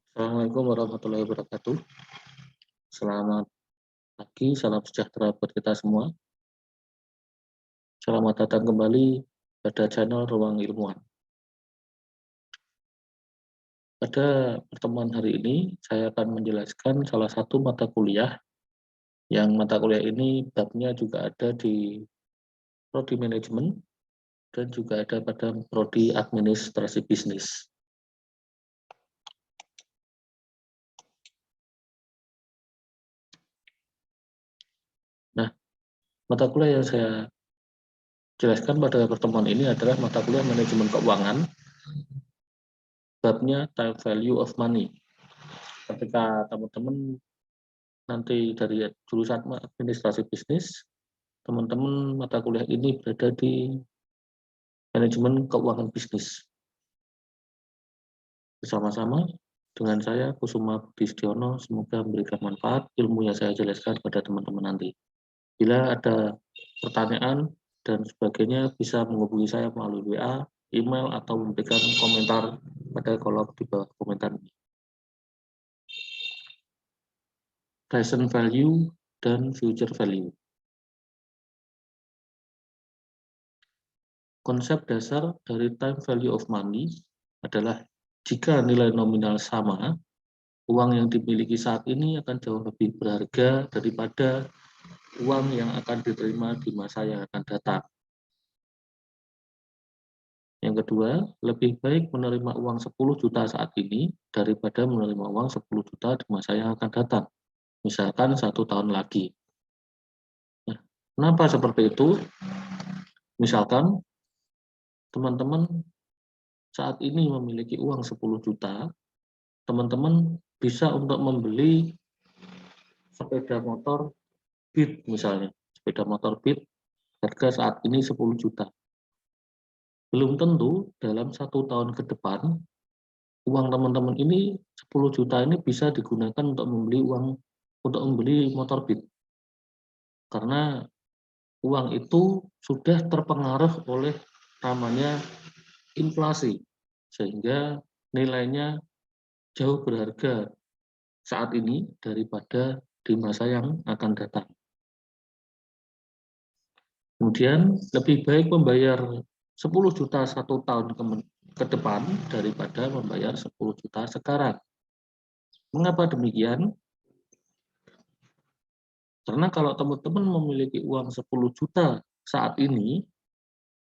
Assalamualaikum warahmatullahi wabarakatuh. Selamat pagi, salam sejahtera buat kita semua. Selamat datang kembali pada channel Ruang Ilmuwan. Pada pertemuan hari ini, saya akan menjelaskan salah satu mata kuliah, yang mata kuliah ini babnya juga ada di Prodi Manajemen, dan juga ada pada Prodi Administrasi Bisnis. Nah, mata kuliah yang saya jelaskan pada pertemuan ini adalah mata kuliah Manajemen Keuangan, babnya Time Value of Money. Ketika teman-teman nanti dari jurusan administrasi bisnis, teman-teman mata kuliah ini berada di manajemen keuangan bisnis. Bersama-sama dengan saya, Kusuma Budistiono, semoga memberikan manfaat ilmu yang saya jelaskan pada teman-teman nanti. Bila ada pertanyaan dan sebagainya, bisa menghubungi saya melalui WA, email, atau memberikan komentar pada kolom di bawah komentar ini. Present value dan future value. Konsep dasar dari time value of money adalah jika nilai nominal sama, uang yang dimiliki saat ini akan jauh lebih berharga daripada uang yang akan diterima di masa yang akan datang. Yang kedua, lebih baik menerima uang 10 juta saat ini daripada menerima uang 10 juta di masa yang akan datang. Misalkan 1 tahun lagi. Nah, kenapa seperti itu? Misalkan teman-teman saat ini memiliki uang 10 juta, teman-teman bisa untuk membeli sepeda motor Beat misalnya. Sepeda motor Beat harga saat ini 10 juta. Belum tentu dalam 1 tahun ke depan, uang teman-teman ini 10 juta ini bisa digunakan untuk membeli motor Beat. Karena uang itu sudah terpengaruh oleh namanya inflasi, sehingga nilainya jauh berharga saat ini daripada di masa yang akan datang. Kemudian lebih baik membayar 10 juta 1 tahun ke depan daripada membayar 10 juta sekarang. Mengapa demikian? Karena kalau teman-teman memiliki uang 10 juta saat ini,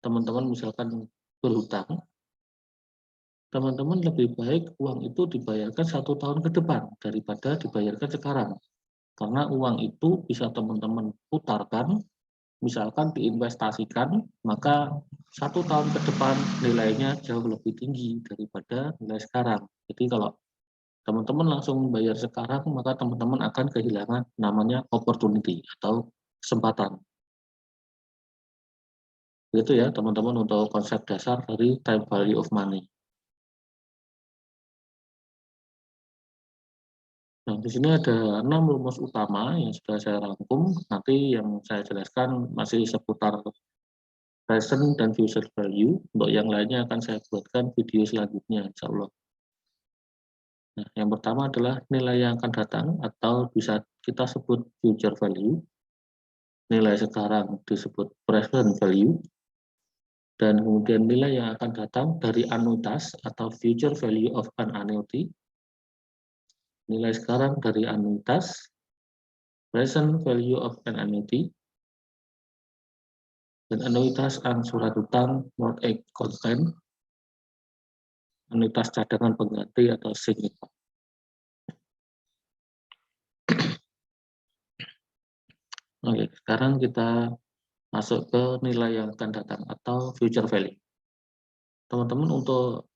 teman-teman misalkan berhutang, teman-teman lebih baik uang itu dibayarkan 1 tahun ke depan daripada dibayarkan sekarang. Karena uang itu bisa teman-teman putarkan, misalkan diinvestasikan, maka 1 tahun ke depan nilainya jauh lebih tinggi daripada nilai sekarang. Jadi kalau teman-teman langsung membayar sekarang, maka teman-teman akan kehilangan namanya opportunity atau kesempatan. Itu ya teman-teman untuk konsep dasar dari time value of money. Nah, di sini ada 6 rumus utama yang sudah saya rangkum. Nanti yang saya jelaskan masih seputar present dan future value. Untuk yang lainnya akan saya buatkan video selanjutnya, insya Allah. Nah, yang pertama adalah nilai yang akan datang atau bisa kita sebut future value. Nilai sekarang disebut present value. Dan kemudian nilai yang akan datang dari anuitas atau future value of an annuity. Nilai sekarang dari anuitas, present value of an annuity, dan anuitas surat utang mortgage constant, anuitas cadangan pengganti atau SINK. Oke, sekarang kita masuk ke nilai yang akan datang atau future value. Teman-teman untuk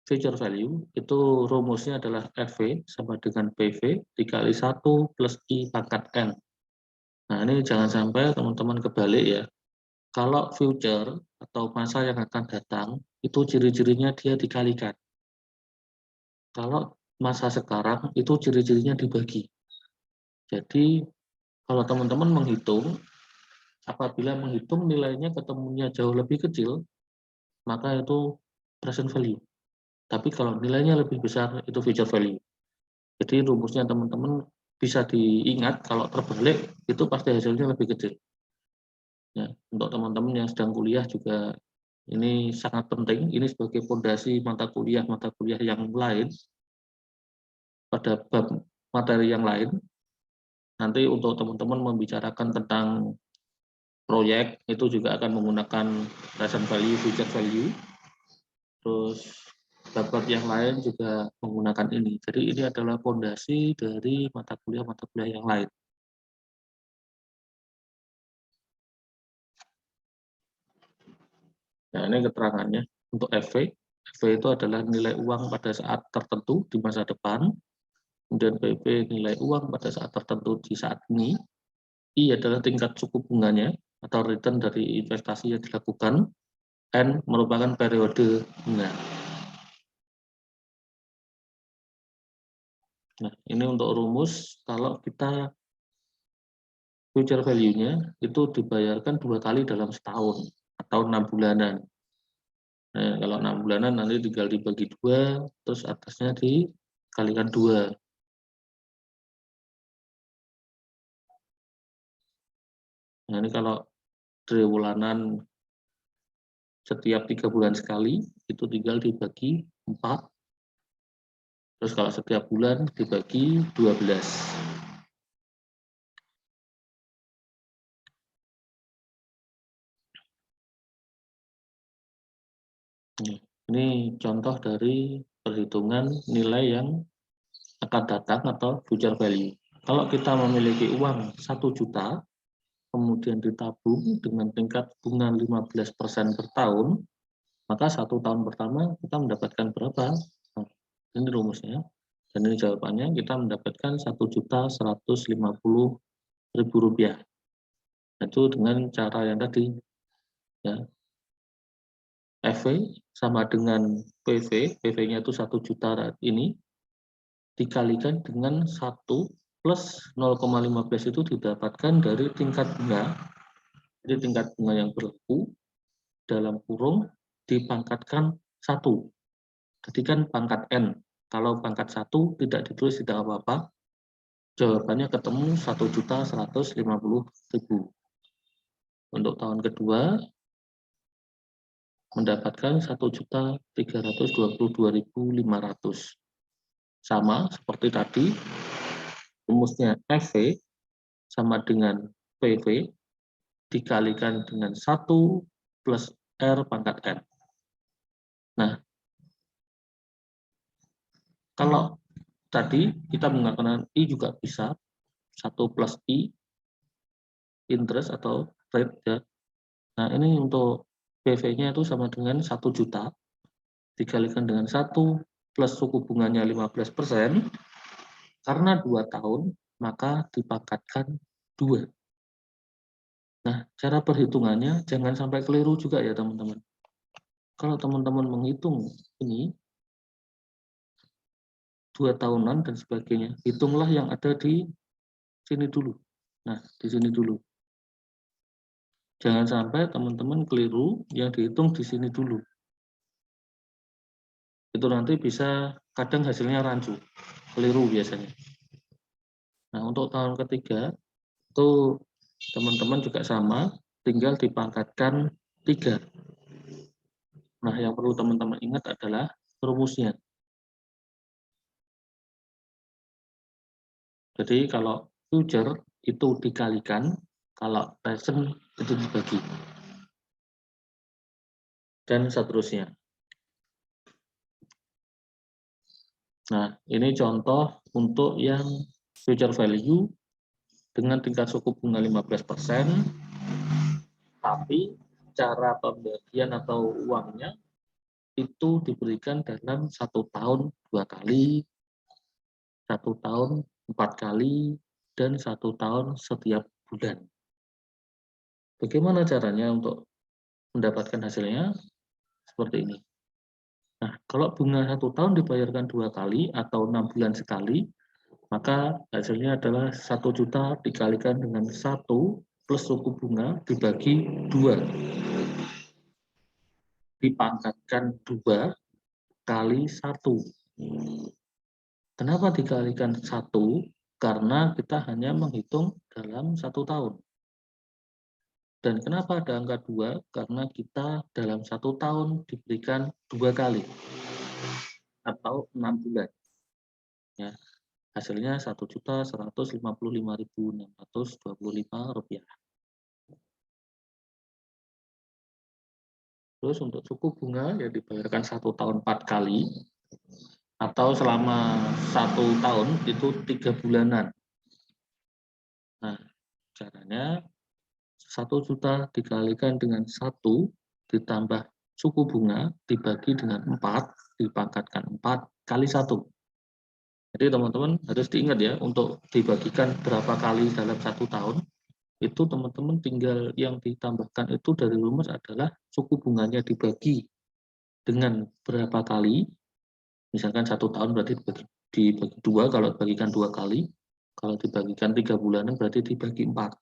future value itu rumusnya adalah FV sama dengan PV dikali 1 plus I pangkat N. Nah, ini jangan sampai teman-teman kebalik ya. Kalau future atau masa yang akan datang, itu ciri-cirinya dia dikalikan. Kalau masa sekarang, itu ciri-cirinya dibagi. Jadi, kalau teman-teman menghitung, apabila menghitung nilainya ketemunya jauh lebih kecil, maka itu present value. Tapi kalau nilainya lebih besar, itu future value. Jadi rumusnya teman-teman bisa diingat, kalau terbalik itu pasti hasilnya lebih kecil. Ya, untuk teman-teman yang sedang kuliah juga ini sangat penting. Ini sebagai fondasi mata kuliah yang lain pada bab materi yang lain. Nanti untuk teman-teman membicarakan tentang proyek itu juga akan menggunakan present value, future value. Terus bab yang lain juga menggunakan ini. Jadi ini adalah fondasi dari mata kuliah yang lain. Nah, ini keterangannya untuk FV. FV itu adalah nilai uang pada saat tertentu di masa depan. Kemudian PV nilai uang pada saat tertentu di saat ini. I adalah tingkat suku bunganya atau return dari investasi yang dilakukan. N merupakan periode bunga. Nah, ini untuk rumus kalau kita future value-nya itu dibayarkan 2 kali dalam setahun atau 6 bulanan. Nah, kalau 6 bulanan nanti tinggal dibagi 2, terus atasnya dikalikan 2. Nah, ini kalau triwulan setiap 3 bulan sekali, itu tinggal dibagi 4. Terus kalau setiap bulan dibagi 12. Ini contoh dari perhitungan nilai yang akan datang atau future value. Kalau kita memiliki uang 1 juta, kemudian ditabung dengan tingkat bunga 15% per tahun, maka 1 tahun pertama kita mendapatkan berapa? Nah, ini rumusnya. Dan ini jawabannya, kita mendapatkan Rp1.150.000. Itu dengan cara yang tadi. Ya. FV sama dengan PV, PV-nya itu 1 juta ini, dikalikan dengan 1 plus 0,15 itu didapatkan dari tingkat bunga. Jadi tingkat bunga yang berlaku dalam kurung dipangkatkan 1. Jadi kan pangkat N. Kalau pangkat 1 tidak ditulis tidak apa-apa. Jawabannya ketemu 1.150.000. Untuk tahun kedua mendapatkan 1.322.500. Sama seperti tadi, rumusnya FV sama dengan PV dikalikan dengan 1 plus R pangkat N. Nah, kalau tadi kita menggunakan I juga bisa, 1 plus I, interest atau rate. Ya. Nah, ini untuk PV-nya itu sama dengan 1 juta, dikalikan dengan 1 plus suku bunganya 15%, karena 2 tahun, maka dipangkatkan 2. Nah, cara perhitungannya jangan sampai keliru juga ya teman-teman. Kalau teman-teman menghitung ini 2 tahunan dan sebagainya, hitunglah yang ada di sini dulu. Nah, di sini dulu. Jangan sampai teman-teman keliru yang dihitung di sini dulu. Itu nanti bisa kadang hasilnya rancu, keliru biasanya. Nah, untuk tahun ketiga itu teman-teman juga sama, tinggal dipangkatkan 3. Nah, yang perlu teman-teman ingat adalah rumusnya. Jadi kalau future itu dikalikan, kalau present itu dibagi. Dan seterusnya. Nah, ini contoh untuk yang future value dengan tingkat suku bunga 15%, tapi cara pembagian atau uangnya itu diberikan dalam 1 tahun 2 kali, 1 tahun 4 kali, dan 1 tahun setiap bulan. Bagaimana caranya untuk mendapatkan hasilnya? Seperti ini. Nah, kalau bunga 1 tahun dibayarkan 2 kali atau 6 bulan sekali, maka hasilnya adalah 1 juta dikalikan dengan 1 plus suku bunga dibagi 2. Dipangkatkan 2 kali 1. Kenapa dikalikan 1? Karena kita hanya menghitung dalam 1 tahun. Dan kenapa ada angka 2? Karena kita dalam 1 tahun diberikan 2 kali atau 6 bulan. Ya, hasilnya Rp1.155.625. Terus untuk suku bunga yang dibayarkan 1 tahun 4 kali atau selama 1 tahun itu 3 bulanan. Nah, caranya 1 juta dikalikan dengan 1 ditambah suku bunga dibagi dengan 4 dipangkatkan 4 kali 1. Jadi teman-teman harus diingat ya, untuk dibagikan berapa kali dalam 1 tahun, itu teman-teman tinggal yang ditambahkan itu dari rumus adalah suku bunganya dibagi dengan berapa kali, misalkan 1 tahun berarti dibagi 2, kalau dibagikan 2 kali, kalau dibagikan 3 bulanan berarti dibagi 4.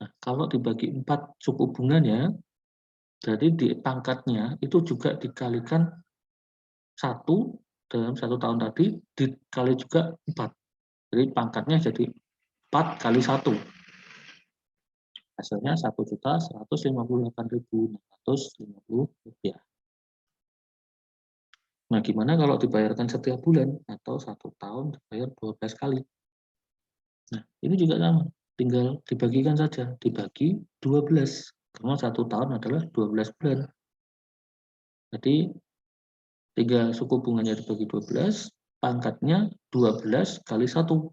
Nah, kalau dibagi 4 suku bunganya, jadi di pangkatnya itu juga dikalikan 1 dalam 1 tahun tadi, dikali juga 4. Jadi pangkatnya jadi 4 kali 1. Hasilnya Rp1.158.650. Nah, gimana kalau dibayarkan setiap bulan atau 1 tahun dibayar 12 kali? Nah, ini juga sama, tinggal dibagikan saja, dibagi 12, karena 1 tahun adalah 12 bulan. Jadi, 3 suku bunganya dibagi 12, pangkatnya 12 kali 1.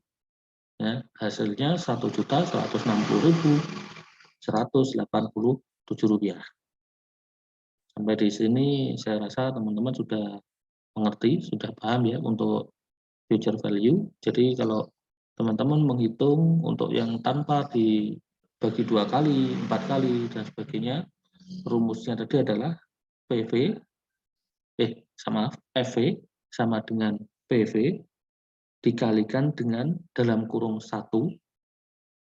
Ya, hasilnya Rp1.160.187. Sampai di sini saya rasa teman-teman sudah mengerti, sudah paham ya untuk future value. Jadi kalau teman-teman menghitung untuk yang tanpa dibagi 2 kali, 4 kali, dan sebagainya, rumusnya tadi adalah FV sama dengan PV dikalikan dengan dalam kurung 1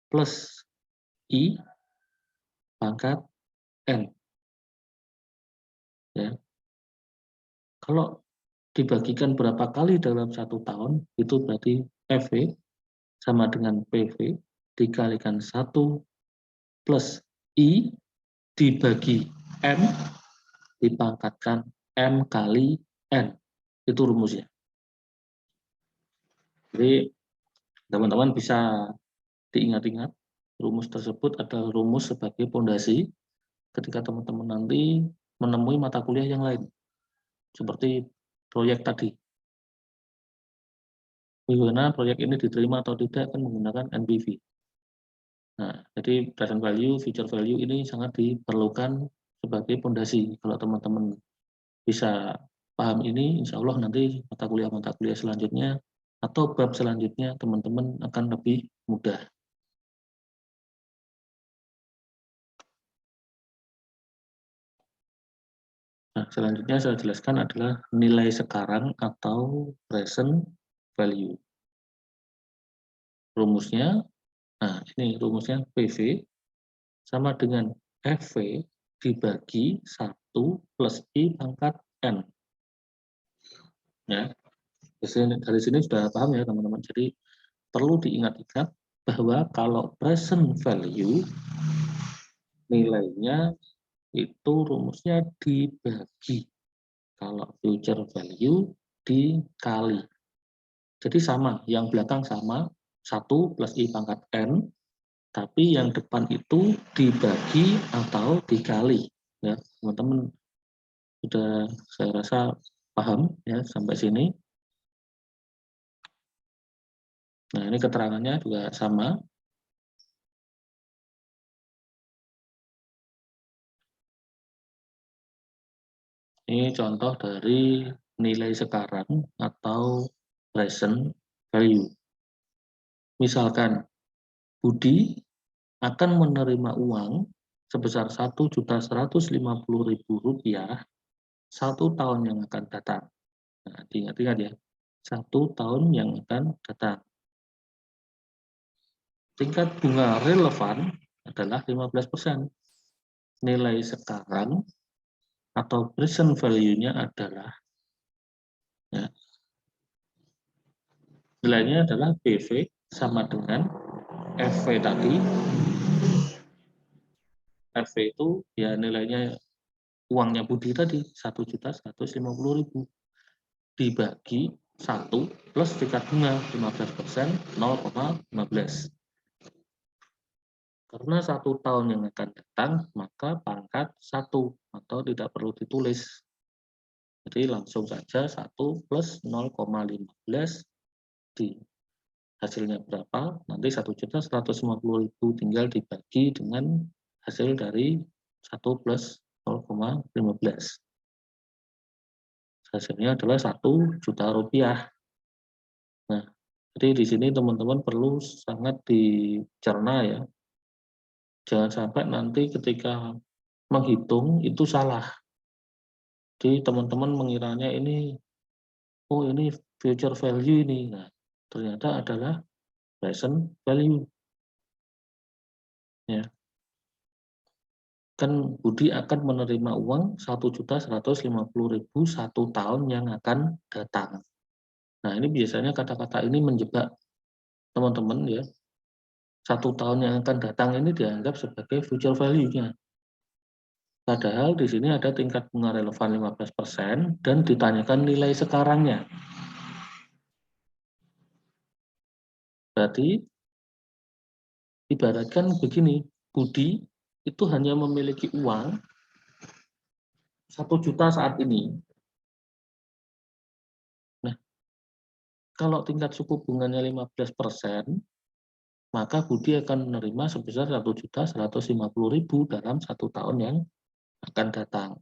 plus I pangkat N. Ya. Kalau dibagikan berapa kali dalam 1 tahun, itu berarti FV sama dengan PV dikalikan 1 plus I dibagi M dipangkatkan M kali N. Itu rumusnya. Jadi teman-teman bisa diingat-ingat, rumus tersebut adalah rumus sebagai pondasi ketika teman-teman nanti menemui mata kuliah yang lain, seperti proyek tadi. Bagaimana proyek ini diterima atau tidak kan menggunakan NPV. Nah, jadi present value, future value ini sangat diperlukan sebagai pondasi. Kalau teman-teman bisa paham ini, insya Allah nanti mata kuliah selanjutnya atau bab selanjutnya teman-teman akan lebih mudah. Nah, selanjutnya saya jelaskan adalah nilai sekarang atau present value. Rumusnya, nah ini rumusnya PV sama dengan FV dibagi 1 plus I pangkat N. Ya, dari sini sudah paham ya teman-teman. Jadi perlu diingat-ingat bahwa kalau present value nilainya itu rumusnya dibagi, kalau future value dikali. Jadi sama, yang belakang sama, 1 plus I pangkat N, tapi yang depan itu dibagi atau dikali. Ya, teman-teman sudah saya rasa paham ya sampai sini. Nah, ini keterangannya juga sama. Ini contoh dari nilai sekarang atau present value. Misalkan Budi akan menerima uang sebesar Rp1.150.000 1 tahun yang akan datang. Nah, diingat-ingat ya, 1 tahun yang akan datang. Tingkat bunga relevan adalah 15%. Nilai sekarang atau present value-nya adalah ya, Nilainya adalah BV sama dengan FV tadi. FV itu ya nilainya uangnya Budi tadi 1.150.000 dibagi 1 plus tingkat bunga 15% 0,15. Karena 1 tahun yang akan datang, maka pangkat 1 atau tidak perlu ditulis. Jadi langsung saja 1 plus 0,15 di hasilnya berapa, nanti 1.150.000 tinggal dibagi dengan hasil dari 1 plus 0,15. Hasilnya adalah 1 juta rupiah. Nah, jadi di sini teman-teman perlu sangat dicerna ya. Jangan sampai nanti ketika menghitung itu salah. Jadi teman-teman mengiranya ini, oh ini future value ini. Nah, ternyata adalah present value. Ya. Kan Budi akan menerima uang 1.150.000 1 tahun yang akan datang. Nah, ini biasanya kata-kata ini menjebak teman-teman ya. 1 tahun yang akan datang ini dianggap sebagai future value-nya. Padahal di sini ada tingkat bunga relevan 15% dan ditanyakan nilai sekarangnya. Berarti ibaratkan begini, Budi itu hanya memiliki uang 1 juta saat ini. Nah, kalau tingkat suku bunganya 15%, maka Budi akan menerima sebesar 1.150.000 dalam 1 tahun yang akan datang.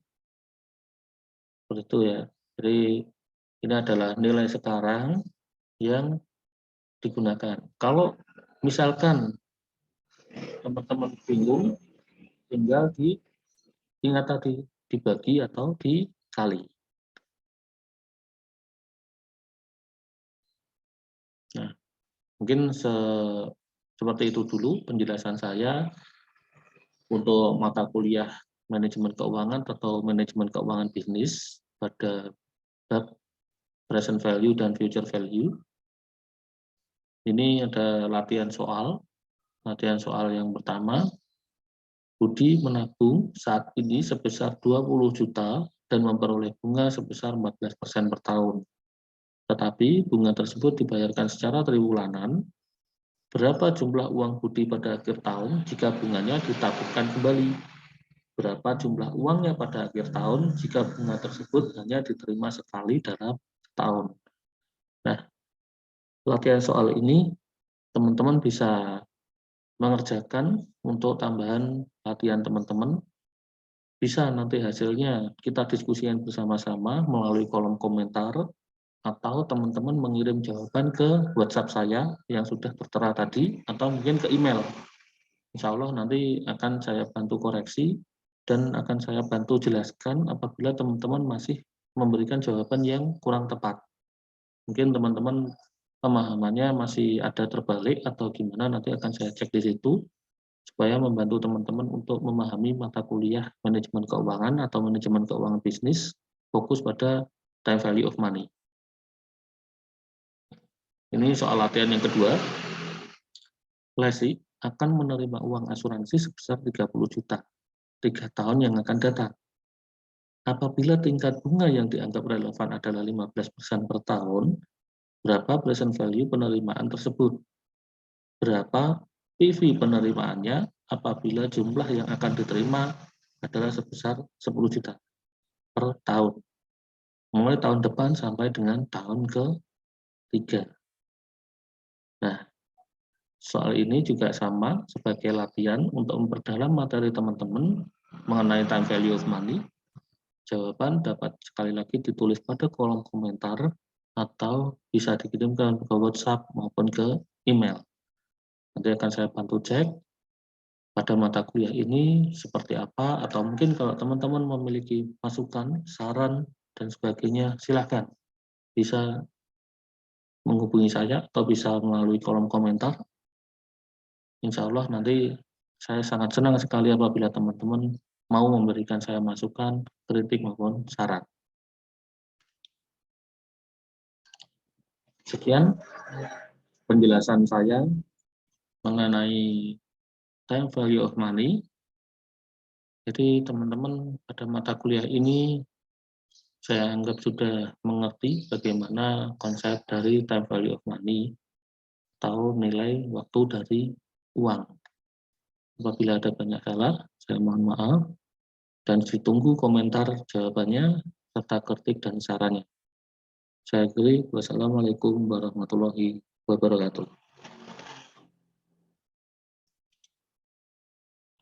Seperti itu ya. Jadi ini adalah nilai sekarang yang digunakan. Kalau misalkan teman-teman bingung, tinggal diingat tadi, dibagi atau dikali. Nah, mungkin seperti itu dulu penjelasan saya untuk mata kuliah manajemen keuangan atau manajemen keuangan bisnis pada bab present value dan future value. Ini ada latihan soal. Latihan soal yang pertama, Budi menabung saat ini sebesar 20 juta dan memperoleh bunga sebesar 14% per tahun. Tetapi bunga tersebut dibayarkan secara triwulanan. Berapa jumlah uang Budi pada akhir tahun jika bunganya ditabungkan kembali? Berapa jumlah uangnya pada akhir tahun jika bunga tersebut hanya diterima sekali dalam setahun? Nah, latihan soal ini teman-teman bisa mengerjakan untuk tambahan latihan teman-teman. Bisa nanti hasilnya kita diskusikan bersama-sama melalui kolom komentar atau teman-teman mengirim jawaban ke WhatsApp saya yang sudah tertera tadi atau mungkin ke email. Insya Allah nanti akan saya bantu koreksi dan akan saya bantu jelaskan apabila teman-teman masih memberikan jawaban yang kurang tepat. Mungkin teman-teman pemahamannya masih ada terbalik atau gimana, nanti akan saya cek di situ supaya membantu teman-teman untuk memahami mata kuliah manajemen keuangan atau manajemen keuangan bisnis fokus pada time value of money. Ini soal latihan yang kedua. Lesi akan menerima uang asuransi sebesar 30 juta 3 tahun yang akan datang. Apabila tingkat bunga yang dianggap relevan adalah 15% per tahun, berapa present value penerimaan tersebut? Berapa PV penerimaannya apabila jumlah yang akan diterima adalah sebesar 10 juta per tahun. Mulai tahun depan sampai dengan tahun ke-3. Nah, soal ini juga sama sebagai latihan untuk memperdalam materi teman-teman mengenai time value of money. Jawaban dapat sekali lagi ditulis pada kolom komentar atau bisa dikirimkan ke WhatsApp maupun ke email. Nanti akan saya bantu cek pada mata kuliah ini seperti apa, atau mungkin kalau teman-teman memiliki masukan, saran, dan sebagainya, silahkan bisa menghubungi saya atau bisa melalui kolom komentar. Insya Allah nanti saya sangat senang sekali apabila teman-teman mau memberikan saya masukan, kritik maupun saran. Sekian penjelasan saya mengenai time value of money. Jadi teman-teman pada mata kuliah ini saya anggap sudah mengerti bagaimana konsep dari time value of money atau nilai waktu dari uang. Apabila ada banyak salah, saya mohon maaf dan ditunggu komentar jawabannya serta kritik dan sarannya. Saya akhiri, wassalamualaikum warahmatullahi wabarakatuh.